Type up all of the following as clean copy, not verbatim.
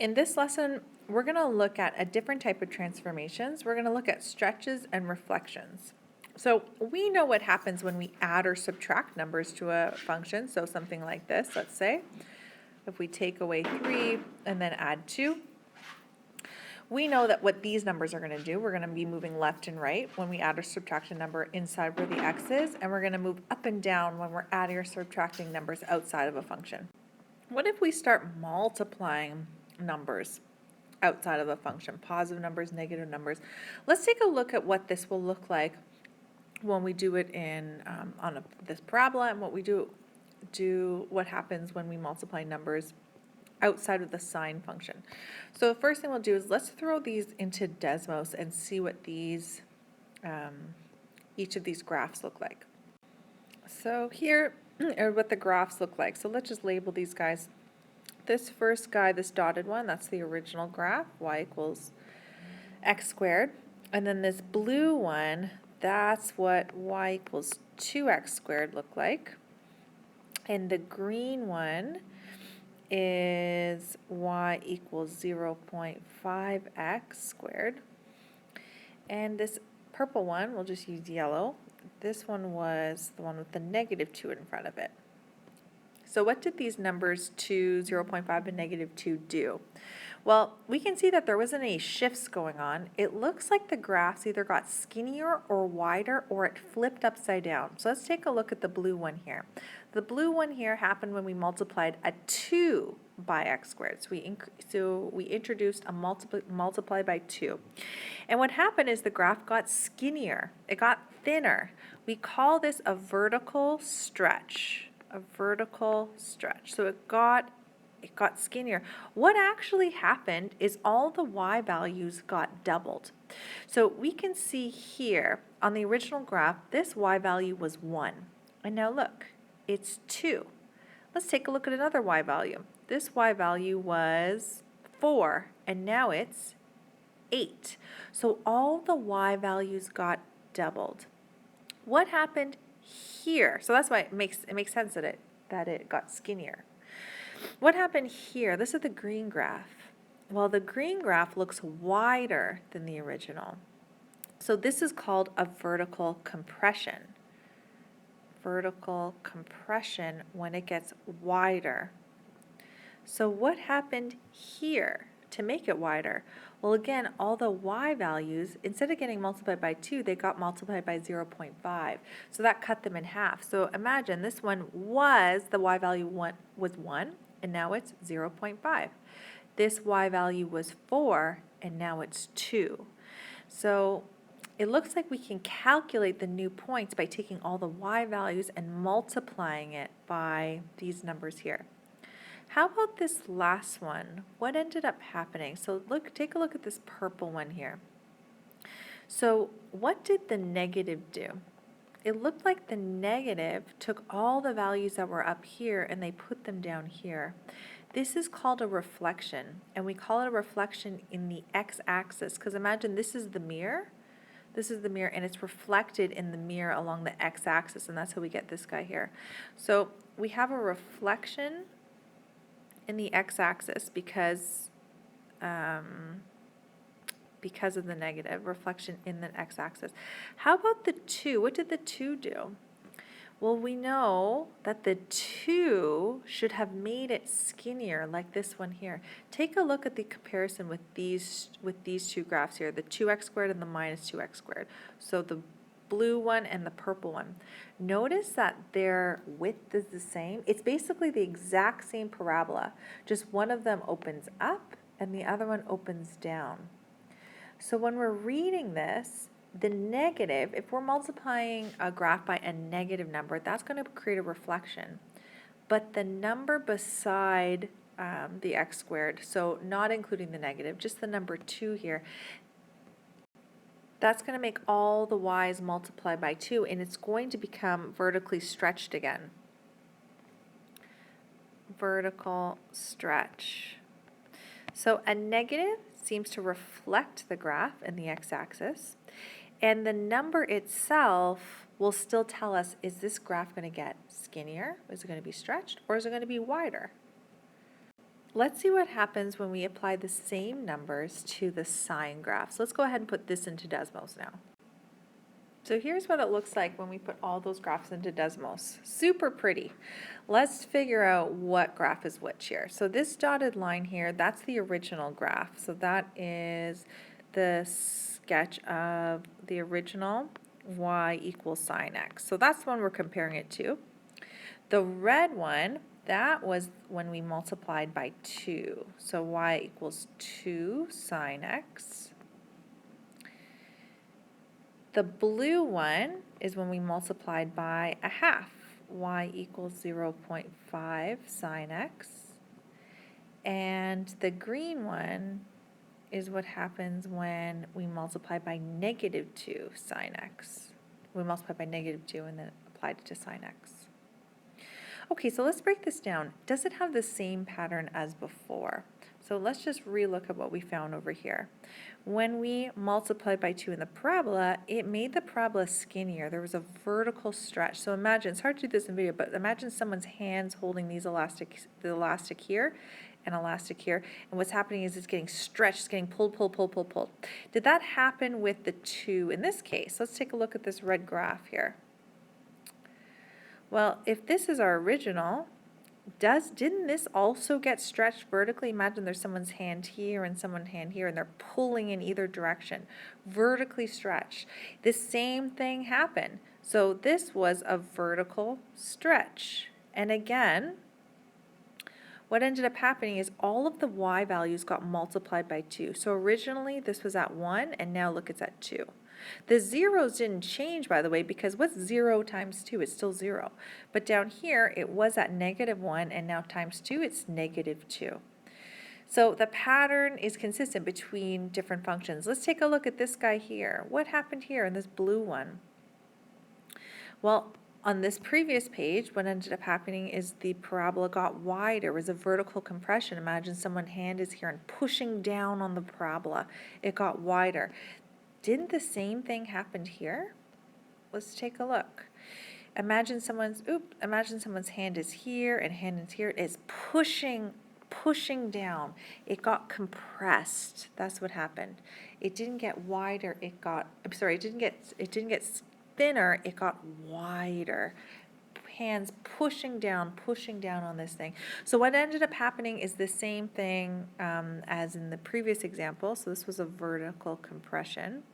In this lesson, we're going to look at a different type of transformations. We're going to look at stretches and reflections. So we know what happens when we add or subtract numbers to a function. So something like this, let's say, if we take away 3 and then add 2, we know that what these numbers are going to do, we're going to be moving left and right when we add or subtract a number inside where the x is, and we're going to move up and down when we're adding or subtracting numbers outside of a function. What if we start multiplying numbers outside of a function, positive numbers, negative numbers? Let's take a look at what this will look like when we do it in this parabola, and what happens when we multiply numbers outside of the sine function. So the first thing we'll do is let's throw these into Desmos and see what these each of these graphs look like. So here are what the graphs look like. So let's just label these guys. This first guy, this dotted one, that's the original graph, y equals x squared. And then this blue one, that's what y equals 2x squared look like. And the green one is y equals 0.5x squared. And this purple one, we'll just use yellow. This one was the one with the negative 2 in front of it. So what did these numbers 2, 0.5, and negative 2 do? Well, we can see that there wasn't any shifts going on. It looks like the graphs either got skinnier or wider, or it flipped upside down. So let's take a look at the blue one here. The blue one here happened when we multiplied a 2 by x squared. So we introduced a multiply by 2. And what happened is the graph got skinnier. It got thinner. We call this a vertical stretch. A vertical stretch. So it got skinnier. What actually happened is all the y values got doubled. So we can see here on the original graph, this y value was 1. And now look, it's 2. Let's take a look at another y value. This y value was 4, and now it's 8. So all the y values got doubled. What happened here? So that's why it makes sense that it got skinnier. What happened here? This is the green graph. Well, the green graph looks wider than the original. So this is called a vertical compression. Vertical compression when it gets wider. So what happened here to make it wider? Well, again, all the y values, instead of getting multiplied by 2, they got multiplied by 0.5. So that cut them in half. So imagine this one the y value was 1, and now it's 0.5. This y value was 4, and now it's 2. So it looks like we can calculate the new points by taking all the y values and multiplying it by these numbers here. How about this last one? What ended up happening? So take a look at this purple one here. So what did the negative do? It looked like the negative took all the values that were up here and they put them down here. This is called a reflection, and we call it a reflection in the x-axis, because imagine this is the mirror. This is the mirror, and it's reflected in the mirror along the x-axis, and that's how we get this guy here. So we have a reflection in the x-axis because of the negative reflection in the x-axis. How about the 2? What did the 2 do? Well, we know that the 2 should have made it skinnier, like this one here. Take a look at the comparison with these two graphs here, the 2x squared and the minus 2x squared. So the blue one and the purple one. Notice that their width is the same. It's basically the exact same parabola, just one of them opens up and the other one opens down. So when we're reading this, the negative, if we're multiplying a graph by a negative number, that's going to create a reflection. But the number beside the x squared, so not including the negative, just the number 2 here, that's going to make all the y's multiply by 2, and it's going to become vertically stretched again. Vertical stretch. So a negative seems to reflect the graph in the x-axis, and the number itself will still tell us, is this graph going to get skinnier? Is it going to be stretched, or is it going to be wider? let's see what happens when we apply the same numbers to the sine graph. So let's go ahead and put this into Desmos now. So here's what it looks like when we put all those graphs into Desmos. Super pretty. Let's figure out what graph is which here. So this dotted line here, that's the original graph. So that is the sketch of the original y equals sine x. So that's the one we're comparing it to. The red one, that was when we multiplied by 2. So y equals 2 sine x. The blue one is when we multiplied by a half. Y equals 0.5 sine x. And the green one is what happens when we multiply by negative 2 sine x. We multiply by negative 2 and then applied it to sine x. Okay, so let's break this down. Does it have the same pattern as before? So let's just relook at what we found over here. When we multiplied by 2 in the parabola, it made the parabola skinnier. There was a vertical stretch. So imagine, it's hard to do this in video, but imagine someone's hands holding these the elastic here and elastic here. And what's happening is it's getting stretched, it's getting pulled, pulled, pulled, pulled, pulled. Did that happen with the 2 in this case? Let's take a look at this red graph here. Well, if this is our original, didn't this also get stretched vertically? Imagine there's someone's hand here and someone's hand here, and they're pulling in either direction, vertically stretched. The same thing happened. So this was a vertical stretch. And again, what ended up happening is all of the y values got multiplied by 2. So originally this was at 1, and now look, it's at 2. The zeros didn't change, by the way, because what's 0 times 2? It's still 0. But down here, it was at -1, and now times 2, it's -2. So the pattern is consistent between different functions. Let's take a look at this guy here. What happened here in this blue one? Well, on this previous page, what ended up happening is the parabola got wider. It was a vertical compression. Imagine someone's hand is here and pushing down on the parabola. It got wider. Didn't the same thing happen here? Let's take a look. Imagine someone's hand is here and hand is here. It's pushing down. It got compressed. That's what happened. It didn't get wider. It didn't get thinner. It got wider. Hands pushing down on this thing. So what ended up happening is the same thing as in the previous example. So this was a vertical compression.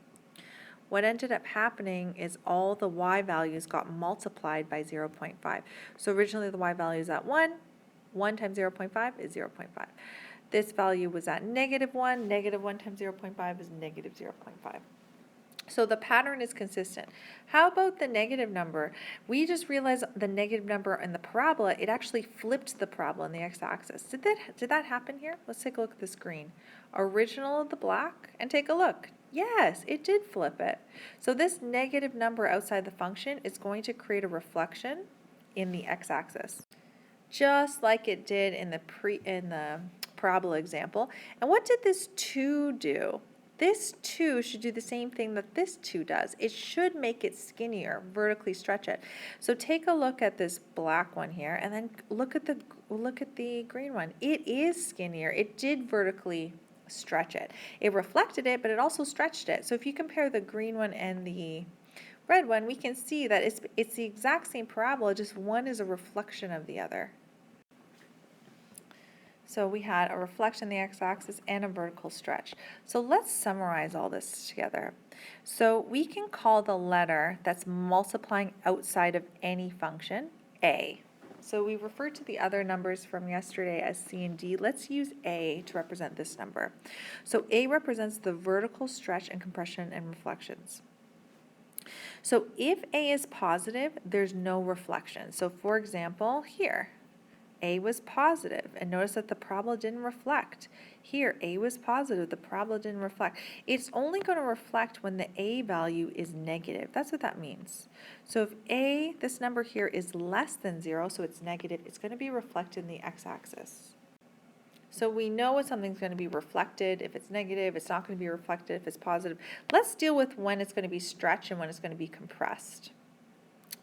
What ended up happening is all the y values got multiplied by 0.5. So originally the y value is at 1. 1 times 0.5 is 0.5. This value was at -1. -1 times 0.5 is -0.5. So the pattern is consistent. How about the negative number? We just realized the negative number in the parabola, it actually flipped the parabola in the x-axis. Did that happen here? Let's take a look at this green. Original of the black, and take a look. Yes, it did flip it. So this negative number outside the function is going to create a reflection in the x-axis, just like it did in the parabola example. And what did this 2 do? This 2 should do the same thing that this 2 does. It should make it skinnier, vertically stretch it. So take a look at this black one here, and then look at the green one. It is skinnier. It did vertically stretch it. It reflected it, but it also stretched it. So if you compare the green one and the red one, we can see that it's the exact same parabola, just one is a reflection of the other. So we had a reflection in the x-axis and a vertical stretch. So let's summarize all this together. So we can call the letter that's multiplying outside of any function a. So we refer to the other numbers from yesterday as C and D. Let's use A to represent this number. So A represents the vertical stretch and compression and reflections. So if A is positive, there's no reflection. So for example, here, A was positive, and notice that the parabola didn't reflect. Here, A was positive, the parabola didn't reflect. It's only going to reflect when the A value is negative. That's what that means. So if A, this number here, is less than 0, so it's negative, it's going to be reflected in the x-axis. So we know when something's going to be reflected. If it's negative, it's not going to be reflected if it's positive. Let's deal with when it's going to be stretched and when it's going to be compressed.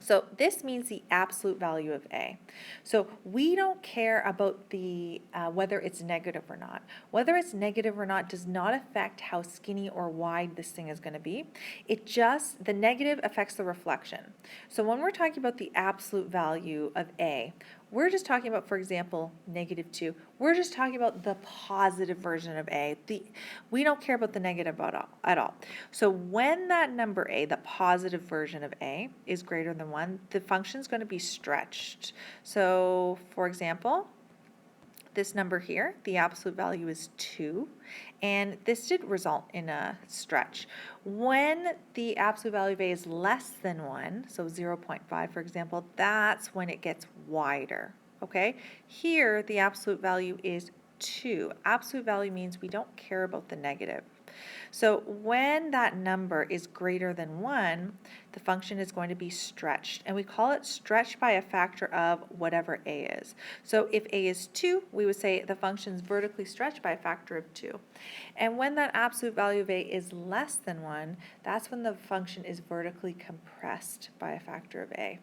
So this means the absolute value of A. So we don't care about the whether it's negative or not. Whether it's negative or not does not affect how skinny or wide this thing is going to be. The negative affects the reflection. So when we're talking about the absolute value of A, we're just talking about, for example, -2. We're just talking about the positive version of A. We don't care about the negative at all. So when that number A, the positive version of A, is greater than 1, the function is going to be stretched. So, for example, this number here, the absolute value is 2, and this did result in a stretch. When the absolute value of A is less than 1, so 0.5 for example, that's when it gets wider, okay? Here, the absolute value is 2. Absolute value means we don't care about the negative. So when that number is greater than 1, the function is going to be stretched, and we call it stretched by a factor of whatever A is. So if A is 2, we would say the function is vertically stretched by a factor of 2. And when that absolute value of A is less than 1, that's when the function is vertically compressed by a factor of A.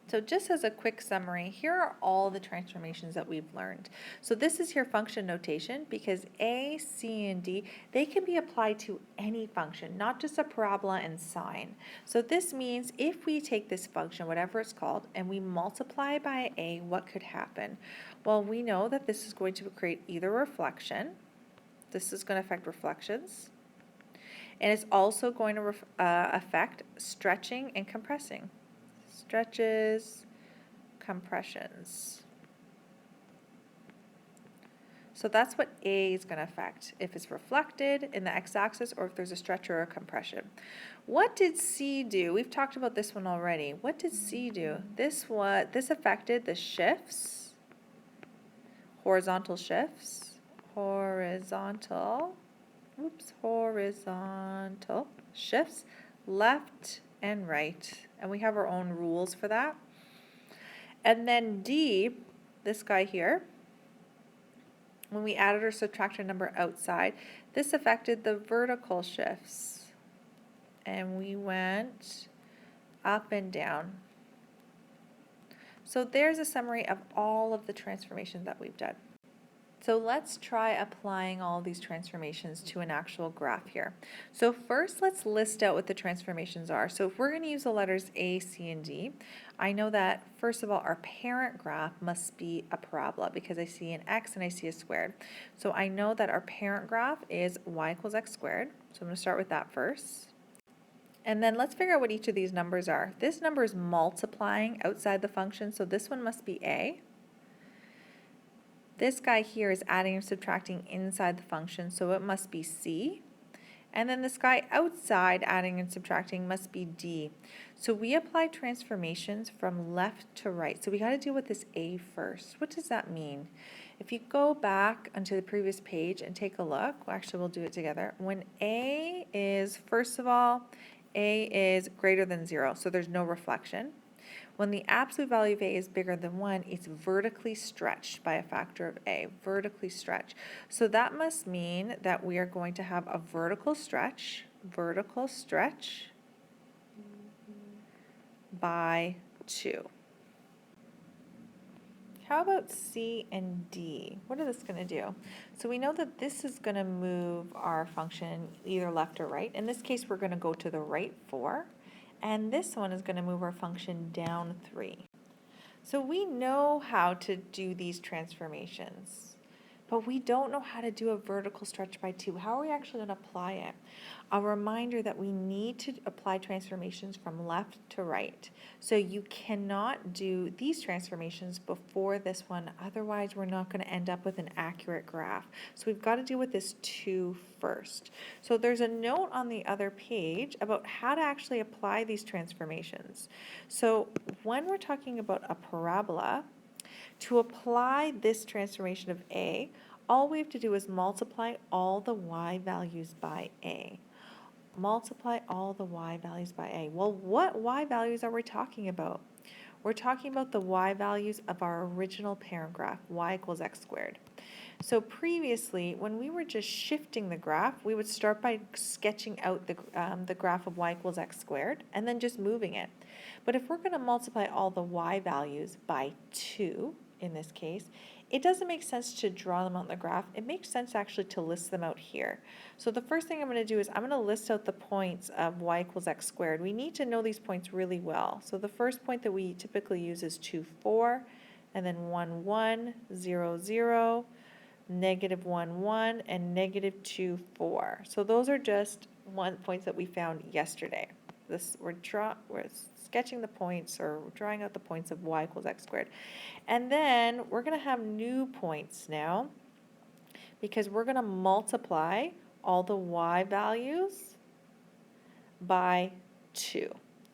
So just as a quick summary, here are all the transformations that we've learned. So this is your function notation because A, C, and D, they can be applied to any function, not just a parabola and sine. So this means if we take this function, whatever it's called, and we multiply by A, what could happen? Well, we know that this is going to create either reflection. This is going to affect reflections. And it's also going to affect stretching and compressing. Stretches, compressions. So that's what A is going to affect, if it's reflected in the x-axis or if there's a stretch or a compression. What did C do? We've talked about this one already. What did C do? This affected the shifts, horizontal shifts, horizontal shifts, left and right. And we have our own rules for that. And then D, this guy here, when we added or subtracted a number outside, this affected the vertical shifts. And we went up and down. So there's a summary of all of the transformations that we've done. So let's try applying all these transformations to an actual graph here. So first, let's list out what the transformations are. So if we're going to use the letters A, C, and D, I know that, first of all, our parent graph must be a parabola because I see an x and I see a squared. So I know that our parent graph is y equals x squared. So I'm going to start with that first. And then let's figure out what each of these numbers are. This number is multiplying outside the function, so this one must be A. This guy here is adding and subtracting inside the function, so it must be C. And then this guy outside adding and subtracting must be D. So we apply transformations from left to right. So we got to deal with this A first. What does that mean? If you go back onto the previous page and take a look, actually we'll do it together. When A is, first of all, A is greater than 0, so there's no reflection. When the absolute value of A is bigger than 1, it's vertically stretched by a factor of A, vertically stretched. So that must mean that we are going to have a vertical stretch by 2. How about C and D? What is this going to do? So we know that this is going to move our function either left or right. In this case, we're going to go to the right 4. And this one is going to move our function down 3. So we know how to do these transformations, but we don't know how to do a vertical stretch by 2. How are we actually going to apply it? A reminder that we need to apply transformations from left to right. So you cannot do these transformations before this one, otherwise we're not going to end up with an accurate graph. So we've got to deal with this 2 first. So there's a note on the other page about how to actually apply these transformations. So when we're talking about a parabola, to apply this transformation of A, all we have to do is multiply all the y values by A. Multiply all the y values by A. Well, what y values are we talking about? We're talking about the y values of our original parent graph, y equals x squared. So previously, when we were just shifting the graph, we would start by sketching out the graph of y equals x squared and then just moving it. But if we're going to multiply all the y values by 2, in this case, it doesn't make sense to draw them out in the graph. It makes sense actually to list them out here. So the first thing I'm going to do is I'm going to list out the points of y equals x squared. We need to know these points really well. So the first point that we typically use is 2, 4, and then 1, 1, 0, 0, negative 1, 1, and negative 2, 4. So those are just points that we found yesterday. We're sketching the points or drawing out the points of y equals x squared. And then we're going to have new points now because we're going to multiply all the y values by 2.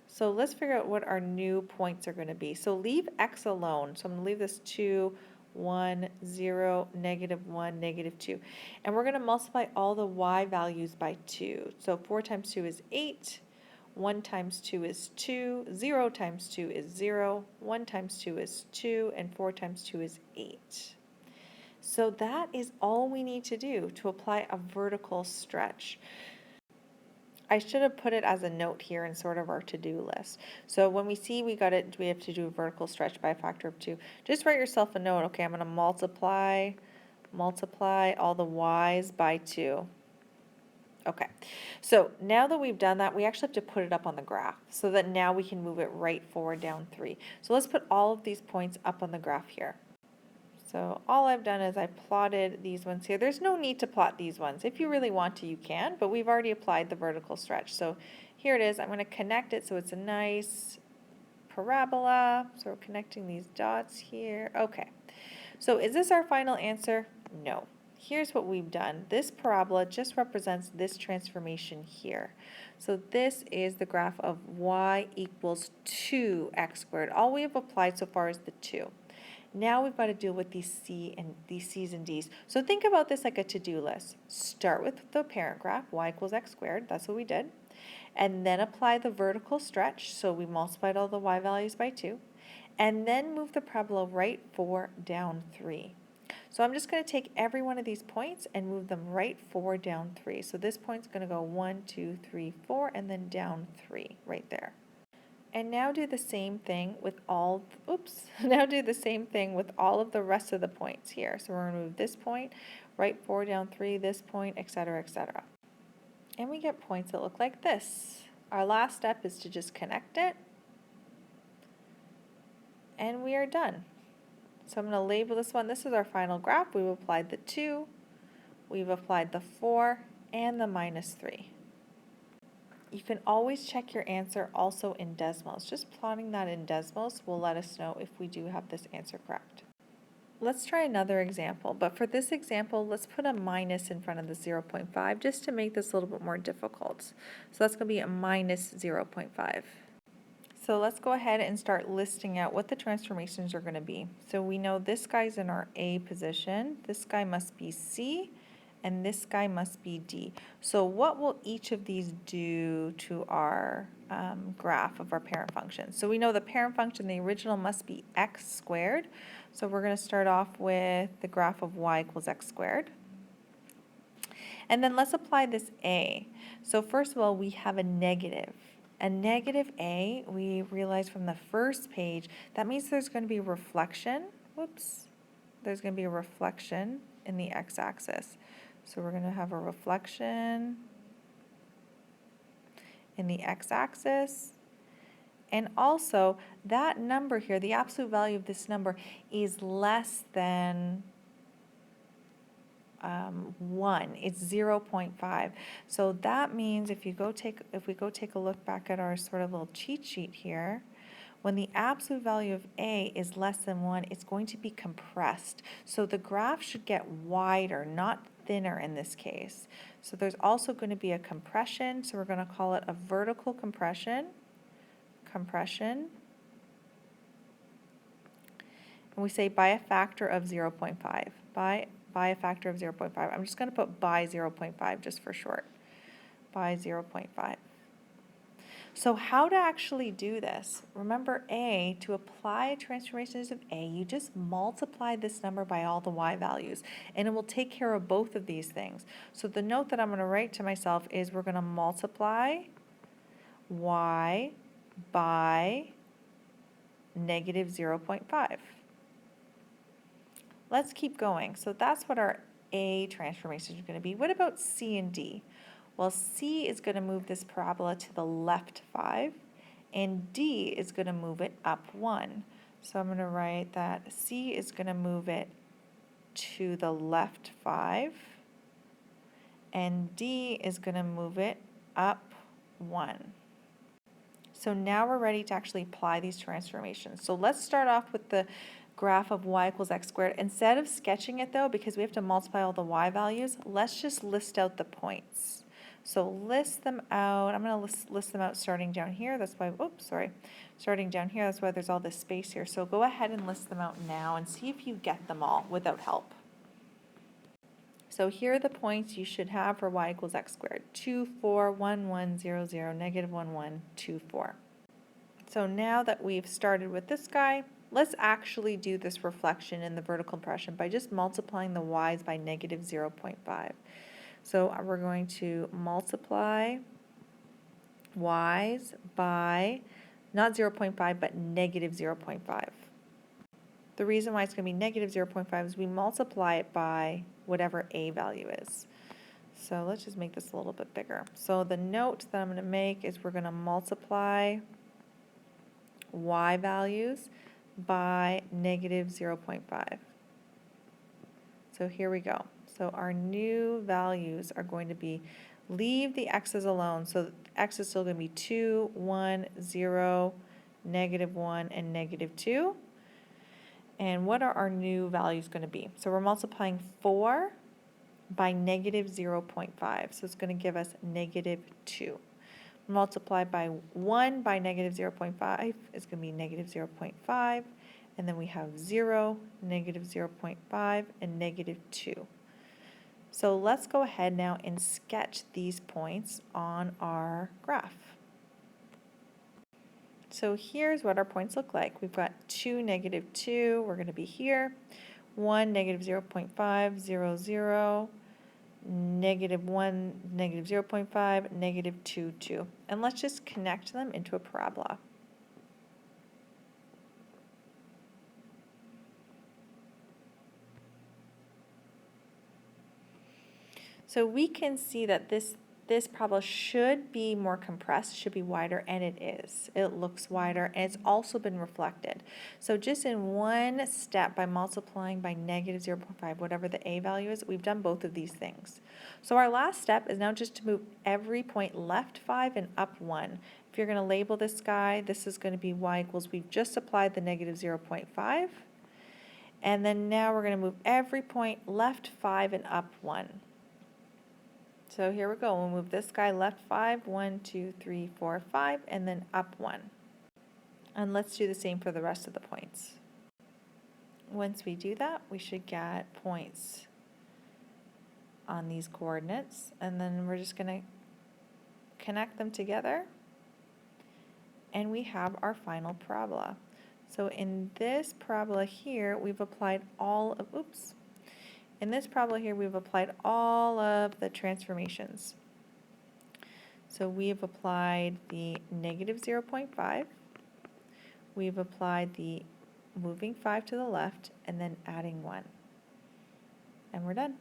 So let's figure out what our new points are going to be. So leave x alone. So I'm going to leave this 2, 1, 0, negative 1, negative 2. And we're going to multiply all the y values by 2. So 4 times 2 is 8. 1 times 2 is 2, 0 times 2 is 0, 1 times 2 is 2, and 4 times 2 is 8. So that is all we need to do to apply a vertical stretch. I should have put it as a note here in sort of our to-do list. So when we see we have to do a vertical stretch by a factor of 2, just write yourself a note. Okay, I'm going to multiply all the y's by 2. Okay, so now that we've done that, we actually have to put it up on the graph so that now we can move it right forward down 3. So let's put all of these points up on the graph here. So all I've done is I plotted these ones here. There's no need to plot these ones. If you really want to, you can, but we've already applied the vertical stretch. So here it is. I'm going to connect it so it's a nice parabola. So we're connecting these dots here. Okay, so is this our final answer? No. Here's what we've done. This parabola just represents this transformation here. So this is the graph of y equals 2x squared. All we have applied so far is the 2. Now we've got to deal with these C's and D's. So think about this like a to-do list. Start with the parent graph, y equals x squared. That's what we did. And then apply the vertical stretch. So we multiplied all the y values by 2. And then move the parabola right 4 down 3. So I'm just going to take every one of these points and move them right 4 down 3. So this point's going to go 1, 2, 3, 4, and then down 3 right there. And now do the same thing with all of the rest of the points here. So we're going to move this point right 4 down 3, this point, etc., etc. And we get points that look like this. Our last step is to just connect it. And we are done. So I'm going to label this one. This is our final graph. We've applied the 2, we've applied the 4, and the -3. You can always check your answer also in decimals. Just plotting that in decimals will let us know if we do have this answer correct. Let's try another example, but for this example, let's put a minus in front of the 0.5 just to make this a little bit more difficult. So that's going to be a minus 0.5. So let's go ahead and start listing out what the transformations are going to be. So we know this guy's in our A position, this guy must be C, and this guy must be D. So what will each of these do to our graph of our parent function? So we know the parent function, the original, must be x squared. So we're going to start off with the graph of y equals x squared. And then let's apply this A. So first of all, we have a negative. A negative A, we realize from the first page, that means there's going to be reflection. Whoops. There's going to be a reflection in the x-axis. So we're going to have a reflection in the x-axis. And also, that number here, the absolute value of this number, is less than 1. It's 0.5. So that means if we go take a look back at our sort of little cheat sheet here, when the absolute value of A is less than 1, it's going to be compressed. So the graph should get wider, not thinner in this case. So there's also going to be a compression. So we're going to call it a vertical compression. And we say by a factor of 0.5. By a factor of 0.5. I'm just going to put by 0.5 just for short. By 0.5. So how to actually do this? Remember A, to apply transformations of A, you just multiply this number by all the y values, and it will take care of both of these things. So the note that I'm going to write to myself is we're going to multiply y by negative 0.5. Let's keep going. So that's what our A transformation is going to be. What about C and D? Well, C is going to move this parabola to the left 5, and D is going to move it up 1. So I'm going to write that C is going to move it to the left 5, and D is going to move it up 1. So now we're ready to actually apply these transformations. So let's start off with the graph of y equals x squared. Instead of sketching it though, because we have to multiply all the y values, let's just list out the points. So list them out. I'm going to list them out starting down here. That's why, oops, sorry. Starting down here, that's why there's all this space here. So go ahead and list them out now and see if you get them all without help. So here are the points you should have for y equals x squared. 2, 4, 1, 1, 0, 0, negative 1, 1, 2, 4. So now that we've started with this guy, let's actually do this reflection in the vertical compression by just multiplying the y's by negative 0.5. So we're going to multiply y's by not 0.5 but negative 0.5. The reason why it's going to be negative 0.5 is we multiply it by whatever a value is. So let's just make this a little bit bigger. So the note that I'm going to make is we're going to multiply y values by negative 0.5. So here we go. So our new values are going to be, leave the x's alone. So x is still going to be 2, 1, 0, negative 1, and negative 2. And what are our new values going to be? So we're multiplying 4 by negative 0.5. So it's going to give us negative 2. Multiplied by 1 by negative 0.5 is going to be negative 0.5. And then we have 0, negative 0.5, and negative 2. So let's go ahead now and sketch these points on our graph. So here's what our points look like. We've got 2, negative 2, we're going to be here. 1, negative 0.5, 0, 0, negative 1, negative 0.5, negative 2, 2. And let's just connect them into a parabola. So we can see that this parabola should be more compressed, should be wider, and it is. It looks wider, and it's also been reflected. So just in one step, by multiplying by negative 0.5, whatever the a value is, we've done both of these things. So our last step is now just to move every point left 5 and up 1. If you're going to label this guy, this is going to be y equals, we've just applied the negative 0.5. And then now we're going to move every point left 5 and up 1. So here we go. We'll move this guy left 5, 1, 2, 3, 4, 5, and then up 1. And let's do the same for the rest of the points. Once we do that, we should get points on these coordinates, and then we're just going to connect them together, and we have our final parabola. So in this parabola here, we've applied all of, in this parabola here, we've applied all of the transformations. So we've applied the negative 0.5, we've applied the moving 5 to the left, and then adding 1. And we're done.